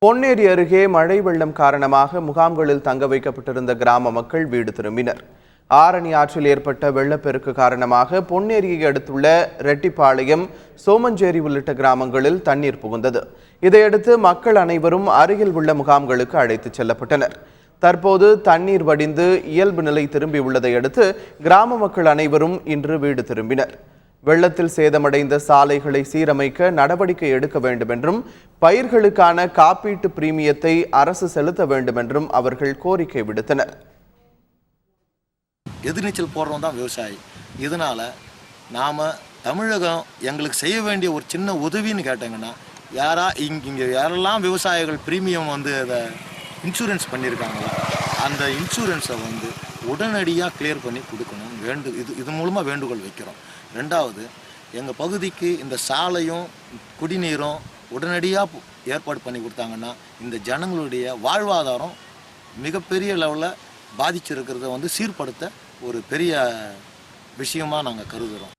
பொன்னேரி அருகே மழை வெள்ளம் காரணமாக முகாம்களில் தங்க வைக்கப்பட்டிருந்த கிராம மக்கள் வீடு திரும்பினர். ஆரணி ஆற்றில் ஏற்பட்ட வெள்ளப்பெருக்கு காரணமாக பொன்னேரியை அடுத்துள்ள ரெட்டிப்பாளையம், சோமஞ்சேரி உள்ளிட்ட கிராமங்களில் தண்ணீர் புகுந்தது. இதையடுத்து மக்கள் அனைவரும் அருகில் உள்ள முகாம்களுக்கு அழைத்துச் செல்லப்பட்டனர். தற்போது தண்ணீர் வடிந்து இயல்பு நிலை திரும்பியுள்ளதை அடுத்து கிராம மக்கள் அனைவரும் இன்று வீடு திரும்பினர். வெள்ளத்தில் சேதமடைந்த சாலைகளை சீரமைக்க நடவடிக்கை எடுக்க வேண்டும் என்றும் பயிர்களுக்கான காப்பீட்டு பிரீமியத்தை அரசு செலுத்த வேண்டும் என்றும் அவர்கள் கோரிக்கை விடுத்தனர். எதிர்நீச்சல் போடுறவன் தான் விவசாயி. இதனால நாம தமிழகம் எங்களுக்கு செய்ய வேண்டிய ஒரு சின்ன உதவின்னு கேட்டாங்கன்னா, இங்கே யாரெல்லாம் விவசாயிகள் பிரீமியம் அதை இன்சூரன்ஸ் பண்ணியிருக்காங்களோ அந்த இன்சூரன்ஸை உடனடியாக கிளியர் பண்ணி கொடுக்கணும். இது மூலமாக வேண்டுகோள் வைக்கிறோம். ரெண்டாவது, எங்கள் பகுதிக்கு இந்த சாலையும் குடிநீரும் உடனடியாக ஏற்பாடு பண்ணி கொடுத்தாங்கன்னா இந்த ஜனங்களுடைய வாழ்வாதாரம் மிகப்பெரிய லெவலில் பாதிச்சிருக்கிறத சீர்படுத்த ஒரு பெரிய விஷயமாக நாங்கள் கருதுகிறோம்.